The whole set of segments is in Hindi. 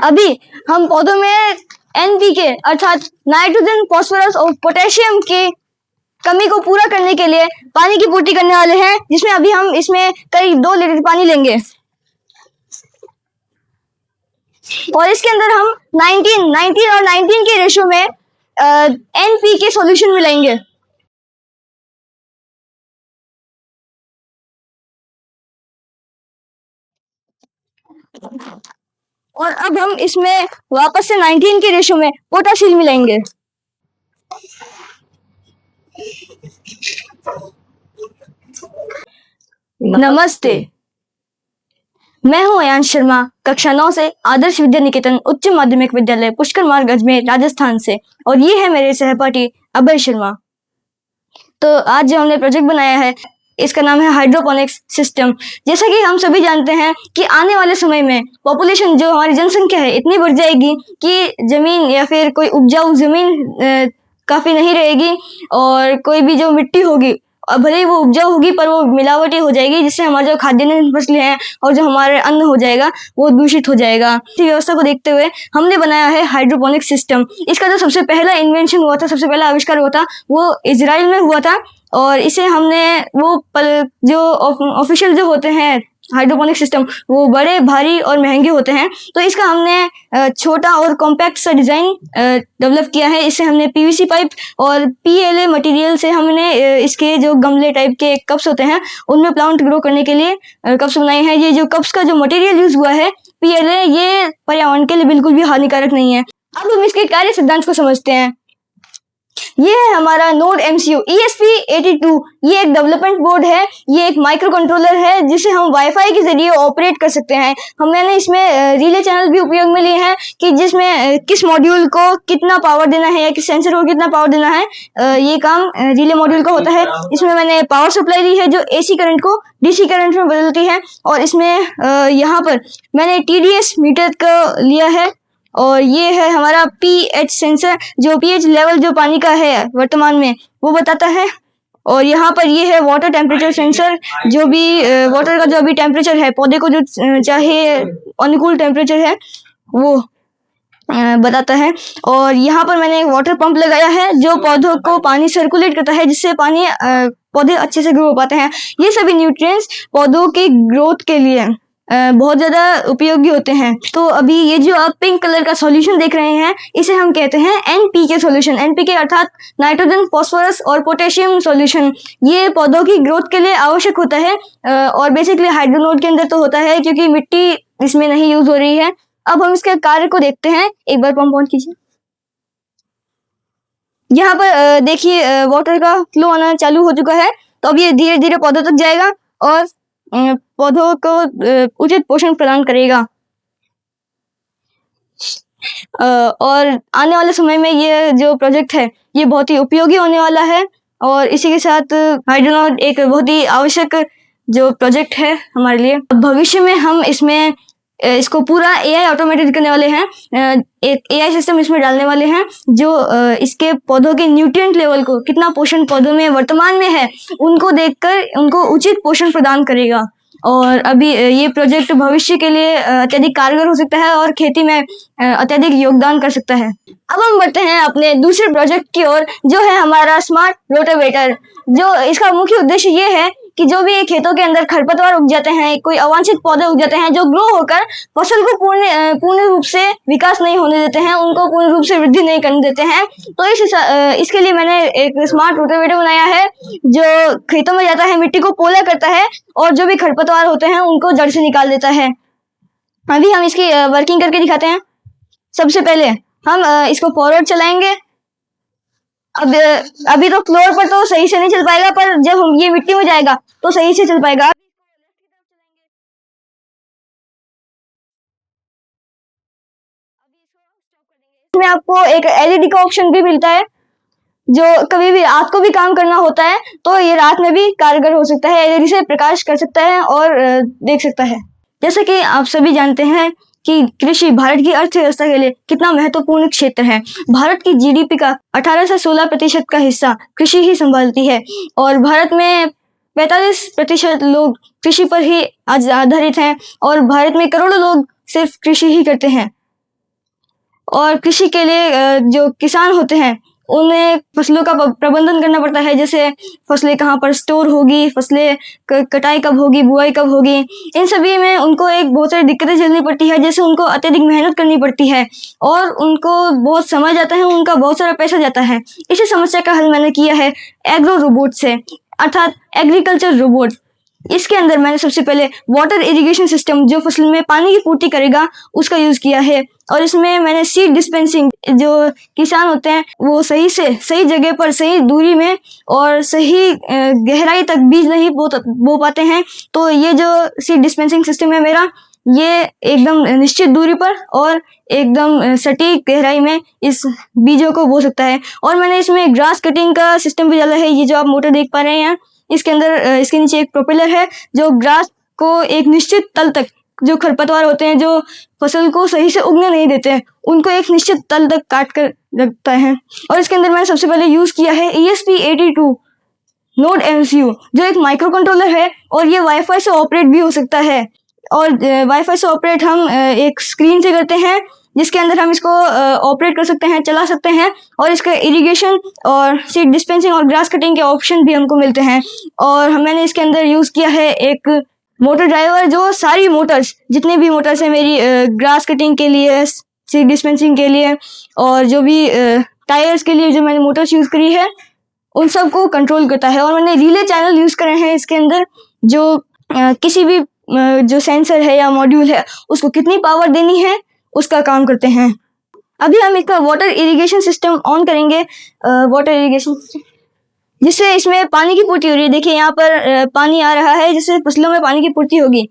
अभी हम पौधों में एनपीके अर्थात नाइट्रोजन, फास्फोरस और पोटेशियम की कमी को पूरा करने के लिए पानी की पूर्ति करने वाले हैं, जिसमें अभी हम इसमें करीब 2 लीटर पानी लेंगे और इसके अंदर हम 19 और 19 के रेशो में एनपीके सॉल्यूशन मिलाएंगे। और अब हम इसमें वापस से 19 के रेशो में पोटाशियम मिलाएंगे। नमस्ते, मैं हूं अयांश शर्मा, कक्षा 9 से आदर्श विद्या निकेतन उच्च माध्यमिक विद्यालय पुष्कर मार्ग अजमेर राजस्थान से, और ये है मेरे सहपाठी अभय शर्मा। तो आज जो हमने प्रोजेक्ट बनाया है इसका नाम है हाइड्रोपोनिक्स सिस्टम। जैसा कि हम सभी जानते हैं कि आने वाले समय में पॉपुलेशन, जो हमारी जनसंख्या है, इतनी बढ़ जाएगी कि जमीन या फिर कोई उपजाऊ जमीन काफी नहीं रहेगी, और कोई भी जो मिट्टी होगी भले ही वो उपजाऊ होगी पर वो मिलावटी हो जाएगी, जिससे हमारे जो खाद्यान्न फसलें हैं और जो हमारे अन्न हो जाएगा वो दूषित हो जाएगा। इस व्यवस्था को देखते हुए हमने बनाया है हाइड्रोपोनिक सिस्टम। इसका जो सबसे पहला इन्वेंशन हुआ था, सबसे पहला आविष्कार हुआ था, वो इजराइल में हुआ था, और इसे हमने वो जो ऑफिशियल जो होते हैं हाइड्रोपोनिक सिस्टम, वो बड़े भारी और महंगे होते हैं, तो इसका हमने छोटा और कॉम्पैक्ट सा डिजाइन डेवलप किया है। इससे हमने पीवीसी पाइप और पीएलए मटेरियल से हमने इसके जो गमले टाइप के कप्स होते हैं उनमें प्लांट ग्रो करने के लिए कप्स बनाए हैं। ये जो कप्स का जो मटेरियल यूज हुआ है पीएलए, ये पर्यावरण के लिए बिल्कुल भी हानिकारक नहीं है। अब हम इसके कार्य सिद्धांत को समझते हैं। ये है हमारा नोड एमसीयू ESP82। ये एक डेवलपमेंट बोर्ड है, ये एक माइक्रो कंट्रोलर है जिसे हम वाईफाई के जरिए ऑपरेट कर सकते हैं। मैंने इसमें रिले चैनल भी उपयोग में लिए हैं कि जिसमें किस मॉड्यूल को कितना पावर देना है या किस सेंसर को कितना पावर देना है, ये काम रिले मॉड्यूल का होता है। इसमें मैंने पावर सप्लाई ली है जो AC करंट को DC करंट में बदलती है, और इसमें यहाँ पर मैंने TDS मीटर का लिया है, और ये है हमारा pH सेंसर, जो pH लेवल जो पानी का है वर्तमान में वो बताता है। और यहाँ पर ये है वाटर टेम्परेचर सेंसर, जो भी वाटर का जो भी टेम्परेचर है, पौधे को जो चाहे अनुकूल टेम्परेचर है वो बताता है। और यहाँ पर मैंने एक वाटर पंप लगाया है जो पौधों को पानी सर्कुलेट करता है, जिससे पानी पौधे अच्छे से ग्रो हो पाते हैं। ये सभी न्यूट्रिएंट्स पौधों की ग्रोथ के लिए बहुत ज्यादा उपयोगी होते हैं। तो अभी ये जो आप पिंक कलर का सॉल्यूशन देख रहे हैं, इसे हम कहते हैं एनपीके सॉल्यूशन। एनपीके अर्थात नाइट्रोजन, फास्फोरस और पोटेशियम सॉल्यूशन। ये पौधों की ग्रोथ के लिए आवश्यक होता है, और बेसिकली हाइड्रोनोड के अंदर तो होता है क्योंकि मिट्टी इसमें नहीं यूज हो रही है। अब हम इसके कार्य को देखते हैं। एक बार पंप ऑन कीजिए। यहाँ पर देखिए वाटर का फ्लो आना चालू हो चुका है, तो अब ये धीरे धीरे पौधों तक जाएगा और पौधों को उचित पोषण प्रदान करेगा। और आने वाले समय में ये जो प्रोजेक्ट है ये बहुत ही उपयोगी होने वाला है, और इसी के साथ हाइड्रोनोड एक बहुत ही आवश्यक जो प्रोजेक्ट है हमारे लिए। भविष्य में हम इसमें इसको पूरा AI ऑटोमेटेड करने वाले हैं। एक AI सिस्टम इसमें डालने वाले हैं जो इसके पौधों के न्यूट्रिएंट लेवल को, कितना पोषण पौधों में वर्तमान में है, उनको देखकर उनको उचित पोषण प्रदान करेगा। और अभी ये प्रोजेक्ट भविष्य के लिए अत्यधिक कारगर हो सकता है और खेती में अत्यधिक योगदान कर सकता है। अब हम बढ़ते हैं अपने दूसरे प्रोजेक्ट की ओर, जो है हमारा स्मार्ट रोटावेटर। जो इसका मुख्य उद्देश्य ये है कि जो भी खेतों के अंदर खरपतवार उग जाते हैं, कोई अवांछित पौधे उग जाते हैं जो ग्रो होकर फसल को पूर्ण रूप से विकास नहीं होने देते हैं, उनको पूर्ण रूप से वृद्धि नहीं करने देते हैं, तो इसके लिए मैंने एक स्मार्ट रोटावेटर बनाया है जो खेतों में जाता है, मिट्टी को पोला करता है और जो भी खरपतवार होते हैं उनको जड़ से निकाल देता है। अभी हम इसकी वर्किंग करके दिखाते हैं। सबसे पहले हम इसको फॉरवर्ड चलाएंगे। अब अभी तो फ्लोर पर तो सही से नहीं चल पाएगा, पर जब हम ये मिट्टी में जाएगा तो सही से चल पाएगा। इसमें आपको एक LED का ऑप्शन भी मिलता है, जो कभी भी रात को भी काम करना होता है तो ये रात में भी कारगर हो सकता है। LED से प्रकाश कर सकता है और देख सकता है। जैसे कि आप सभी जानते हैं कि कृषि भारत की अर्थव्यवस्था के लिए कितना महत्वपूर्ण क्षेत्र है। भारत की GDP का 18 से 16% का हिस्सा कृषि ही संभालती है, और भारत में 45% लोग कृषि पर ही आधारित हैं, और भारत में करोड़ों लोग सिर्फ कृषि ही करते हैं। और कृषि के लिए जो किसान होते हैं उन्हें फसलों का प्रबंधन करना पड़ता है, जैसे फसलें कहाँ पर स्टोर होगी, फसलें कटाई कब होगी, बुआई कब होगी। इन सभी में उनको एक बहुत सारी दिक्कतें झेलनी पड़ती है, जैसे उनको अत्यधिक मेहनत करनी पड़ती है और उनको बहुत समय जाता है, उनका बहुत सारा पैसा जाता है। इसी समस्या का हल मैंने किया है एग्रो रोबोट से, अर्थात एग्रीकल्चर रोबोट। इसके अंदर मैंने सबसे पहले वाटर इरिगेशन सिस्टम, जो फसल में पानी की पूर्ति करेगा, उसका यूज किया है। और इसमें मैंने सीड डिस्पेंसिंग, जो किसान होते हैं वो सही जगह पर सही दूरी में और सही गहराई तक बीज नहीं बो पाते हैं, तो ये जो सीड डिस्पेंसिंग सिस्टम है मेरा, ये एकदम निश्चित दूरी पर और एकदम सटीक गहराई में इस बीजों को बो सकता है। और मैंने इसमें ग्रास कटिंग का सिस्टम भी डाला है। ये जो आप मोटर देख पा रहे हैं, इसके अंदर इसके नीचे एक प्रोपेलर है जो ग्रास को एक निश्चित तल तक, जो खरपतवार होते हैं जो फसल को सही से उगने नहीं देते हैं, उनको एक निश्चित तल तक काट कर रखता है। और इसके अंदर मैंने सबसे पहले यूज किया है ESP82 नोड MCU, जो एक माइक्रो कंट्रोलर है और ये वाईफाई से ऑपरेट भी हो सकता है। और वाईफाई से ऑपरेट हम एक स्क्रीन से करते हैं, जिसके अंदर हम इसको ऑपरेट कर सकते हैं, चला सकते हैं। और इसका इरिगेशन और सीड डिस्पेंसिंग और ग्रास कटिंग के ऑप्शन भी हमको मिलते हैं। और मैंने इसके अंदर यूज किया है एक मोटर ड्राइवर, जो सारी मोटर्स, जितने भी मोटर्स हैं मेरी ग्रास कटिंग के लिए, सीड डिस्पेंसिंग के लिए और जो भी टायर्स के लिए जो मैंने मोटर्स यूज करी है, उन सब को कंट्रोल करता है। और मैंने रिले चैनल यूज करे हैं इसके अंदर, जो किसी भी जो सेंसर है या मॉड्यूल है उसको कितनी पावर देनी है उसका काम करते हैं। अभी हम इसका वाटर इरिगेशन सिस्टम ऑन करेंगे। वाटर इरिगेशन सिस्टम, जिससे इसमें पानी की पूर्ति हो रही है। देखिए यहाँ पर पानी आ रहा है, जिससे फसलों में पानी की पूर्ति होगी।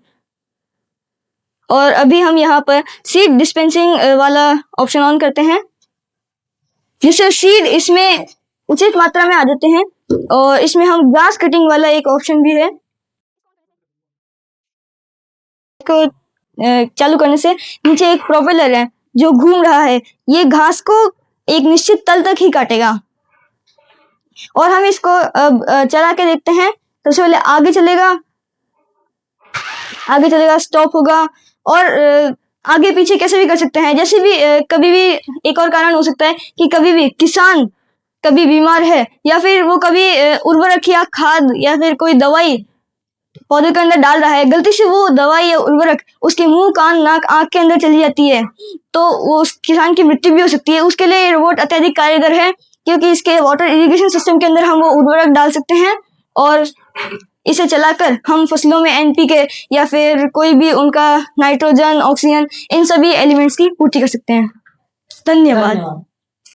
और अभी हम यहाँ पर सीड डिस्पेंसिंग वाला ऑप्शन ऑन करते हैं, जिससे सीड इसमें उचित मात्रा में आ जाते हैं। और इसमें हम ग्रास कटिंग वाला एक ऑप्शन भी है, को चालू करने से नीचे एक प्रोपेलर है जो घूम रहा है, ये घास को एक निश्चित तल तक ही काटेगा। और हम इसको अब चला के देखते हैं। सबसे पहले आगे चलेगा, स्टॉप होगा। और आगे पीछे कैसे भी कर सकते हैं, जैसे भी कभी भी एक और कारण हो सकता है कि कभी भी किसान कभी बीमार है, या फिर वो कभी उर्वरक या खाद या फिर कोई दवाई पौधे के अंदर डाल रहा है, गलती से वो दवाई या उर्वरक उसके मुंह, कान, नाक, आंख के अंदर चली जाती है, तो वो उस किसान की मृत्यु भी हो सकती है। उसके लिए रोबोट अत्यधिक कारगर है, क्योंकि इसके वाटर इरिगेशन सिस्टम के अंदर हम वो उर्वरक डाल सकते हैं और इसे चलाकर हम फसलों में NPK या फिर कोई भी उनका नाइट्रोजन, ऑक्सीजन, इन सभी एलिमेंट्स की पूर्ति कर सकते हैं। धन्यवाद।